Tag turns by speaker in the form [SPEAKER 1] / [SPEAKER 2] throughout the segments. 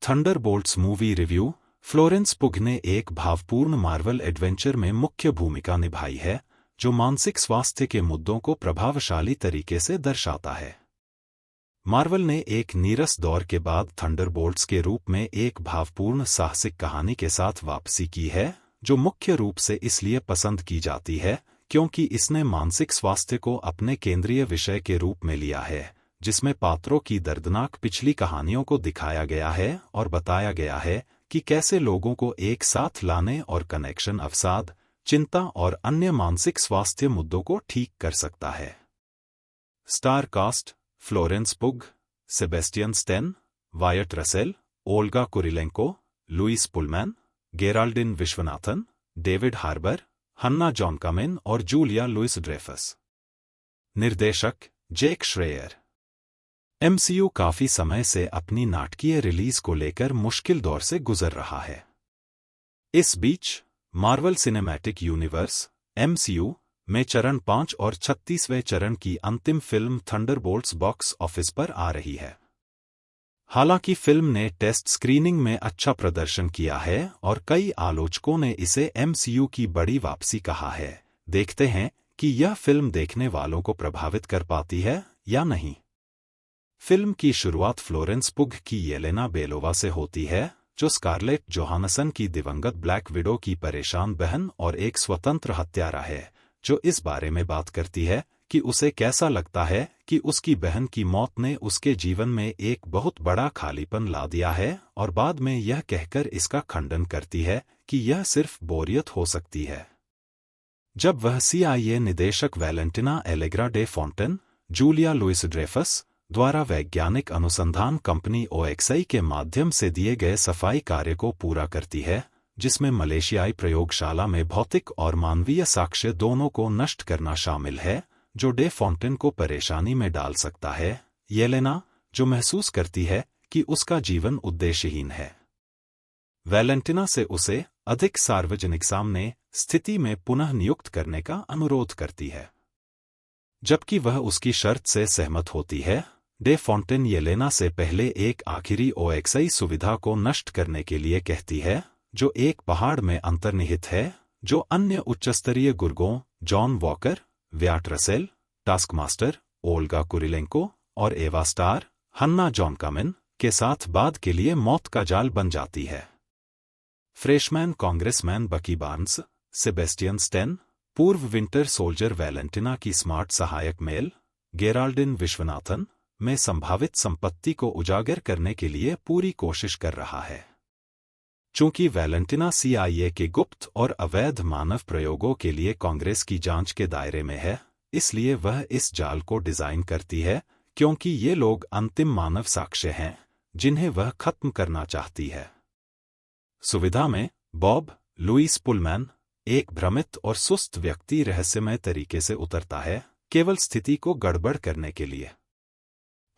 [SPEAKER 1] Thunderbolts movie review. Florence पुग ने एक भावपूर्ण मार्वल एडवेंचर में मुख्य भूमिका निभाई है, जो मानसिक स्वास्थ्य के मुद्दों को प्रभावशाली तरीके से दर्शाता है। मार्वल ने एक नीरस दौर के बाद थंडरबोल्ट्स के रूप में एक भावपूर्ण साहसिक कहानी के साथ वापसी की है, जो मुख्य रूप से इसलिए पसंद की जाती है क्योंकि इसने मानसिक स्वास्थ्य को अपने केंद्रीय विषय के रूप में लिया है, जिसमें पात्रों की दर्दनाक पिछली कहानियों को दिखाया गया है और बताया गया है कि कैसे लोगों को एक साथ लाने और कनेक्शन अवसाद, चिंता और अन्य मानसिक स्वास्थ्य मुद्दों को ठीक कर सकता है। Star cast: Florence Pugh, Sebastian Stan, Wyatt Russell, Olga Kurylenko, Lewis Pullman, Geraldine Viswanathan, David Harbour, Hannah John Kamen और जूलिया लुइस ड्रेफस। निर्देशक: जेक श्रेयर। एमसीयू काफी समय से अपनी नाटकीय रिलीज को लेकर मुश्किल दौर से गुजर रहा है। इस बीच मार्वल सिनेमैटिक यूनिवर्स (एमसीयू) में चरण 5 और 36वें चरण की अंतिम फिल्म थंडरबोल्ट्स बॉक्स ऑफिस पर आ रही है। हालांकि फिल्म ने टेस्ट स्क्रीनिंग में अच्छा प्रदर्शन किया है और कई आलोचकों ने इसे एमसीयू की बड़ी वापसी कहा है। देखते हैं कि यह फिल्म देखने वालों को प्रभावित कर पाती है या नहीं। फिल्म की शुरुआत फ्लोरेंस पुग की येलेना बेलोवा से होती है, जो स्कारलेट जोहानसन की दिवंगत ब्लैक विडो की परेशान बहन और एक स्वतंत्र हत्यारा है, जो इस बारे में बात करती है कि उसे कैसा लगता है कि उसकी बहन की मौत ने उसके जीवन में एक बहुत बड़ा खालीपन ला दिया है, और बाद में यह कहकर इसका खंडन करती है कि यह सिर्फ बोरियत हो सकती है। जब वह CIA निदेशक Valentina Allegra de Fontaine, Julia Louis Dreyfus द्वारा वैज्ञानिक अनुसंधान कंपनी OXI के माध्यम से दिए गए सफाई कार्य को पूरा करती है, जिसमें मलेशियाई प्रयोगशाला में भौतिक और मानवीय साक्ष्य दोनों को नष्ट करना शामिल है, जो डे फॉन्टेन को परेशानी में डाल सकता है। येलेना, जो महसूस करती है कि उसका जीवन उद्देश्यहीन है, वैलेंटिना से उसे अधिक सार्वजनिक सामने स्थिति में पुनः नियुक्त करने का अनुरोध करती है। जबकि वह उसकी शर्त से सहमत होती है, डे फॉन्टेन येलेना से पहले एक आखिरी OXI सुविधा को नष्ट करने के लिए कहती है, जो एक पहाड़ में अंतर्निहित है, जो अन्य उच्चस्तरीय गुर्गों John Walker, Wyatt Russell, Taskmaster, Olga Kurylenko और एवा स्टार, हन्ना जॉनकामेन के साथ बाद के लिए मौत का जाल बन जाती है। फ्रेशमैन कांग्रेसमैन बकी बार्न्स, सेबेस्टियन स्टेन, पूर्व विंटर सोल्जर वैलेंटिना की स्मार्ट सहायक मेल, गेराल्डिन विश्वनाथन में संभावित संपत्ति को उजागर करने के लिए पूरी कोशिश कर रहा है। चूंकि वैलेंटिना CIA के गुप्त और अवैध मानव प्रयोगों के लिए कांग्रेस की जांच के दायरे में है, इसलिए वह इस जाल को डिजाइन करती है, क्योंकि ये लोग अंतिम मानव साक्ष्य हैं जिन्हें वह खत्म करना चाहती है। सुविधा में बॉब, लुइस पुलमैन, एक भ्रमित और सुस्त व्यक्ति रहस्यमय तरीके से उतरता है, केवल स्थिति को गड़बड़ करने के लिए।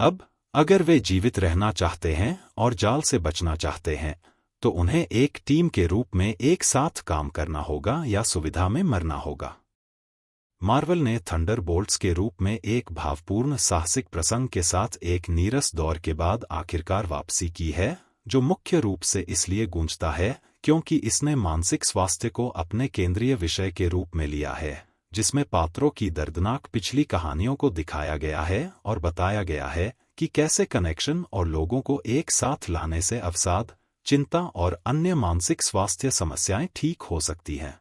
[SPEAKER 1] अब अगर वे जीवित रहना चाहते हैं और जाल से बचना चाहते हैं, तो उन्हें एक टीम के रूप में एक साथ काम करना होगा या सुविधा में मरना होगा। मार्वल ने थंडरबोल्ट्स के रूप में एक भावपूर्ण साहसिक प्रसंग के साथ एक नीरस दौर के बाद आखिरकार वापसी की है, जो मुख्य रूप से इसलिए गूंजता है क्योंकि इसने मानसिक स्वास्थ्य को अपने केंद्रीय विषय के रूप में लिया है, जिसमें पात्रों की दर्दनाक पिछली कहानियों को दिखाया गया है और बताया गया है कि कैसे कनेक्शन और लोगों को एक साथ लाने से अवसाद, चिंता और अन्य मानसिक स्वास्थ्य समस्याएं ठीक हो सकती हैं।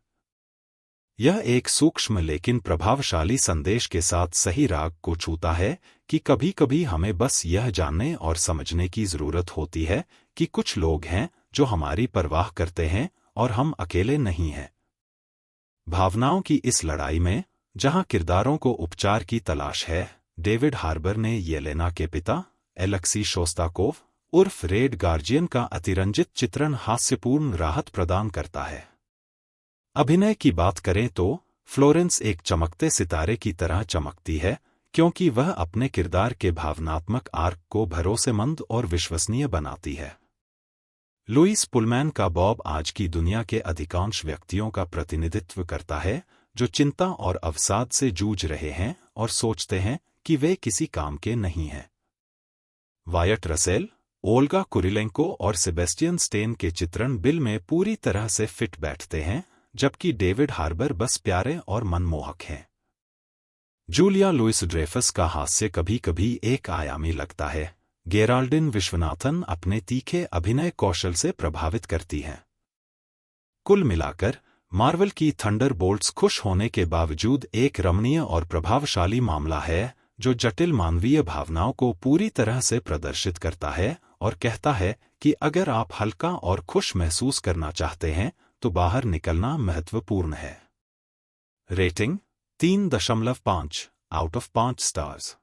[SPEAKER 1] यह एक सूक्ष्म लेकिन प्रभावशाली संदेश के साथ सही राग को छूता है कि कभी-कभी हमें बस यह जानने और समझने की जरूरत होती है कि कुछ लोग हैं जो हमारी परवाह करते हैं और हम अकेले नहीं हैं। भावनाओं की इस लड़ाई में, जहां किरदारों को उपचार की तलाश है, डेविड हार्बर ने येलेना के पिता, एलेक्सी शोस्ताकोव उर्फ रेड गार्जियन का अतिरंजित चित्रण हास्यपूर्ण राहत प्रदान करता है। अभिनय की बात करें तो फ्लोरेंस एक चमकते सितारे की तरह चमकती है, क्योंकि वह अपने किरदार के भावनात्मक आर्क को भरोसेमंद और विश्वसनीय बनाती है। लुइस पुलमैन का बॉब आज की दुनिया के अधिकांश व्यक्तियों का प्रतिनिधित्व करता है, जो चिंता और अवसाद से जूझ रहे हैं और सोचते हैं कि वे किसी काम के नहीं हैं। वायट रसेल, ओल्गा कुरिलेंको और सेबेस्टियन स्टेन के चित्रण बिल में पूरी तरह से फिट बैठते हैं, जबकि डेविड हार्बर बस प्यारे और मनमोहक हैं। जूलिया लुइस ड्रेफस का हास्य कभी कभी एक आयामी लगता है। गेराल्डिन विश्वनाथन अपने तीखे अभिनय कौशल से प्रभावित करती हैं। कुल मिलाकर मार्वल की थंडरबोल्ट्स खुश होने के बावजूद एक रमणीय और प्रभावशाली मामला है, जो जटिल मानवीय भावनाओं को पूरी तरह से प्रदर्शित करता है और कहता है कि अगर आप हल्का और खुश महसूस करना चाहते हैं तो बाहर निकलना महत्वपूर्ण है। Rating 3.5 out of 5 stars.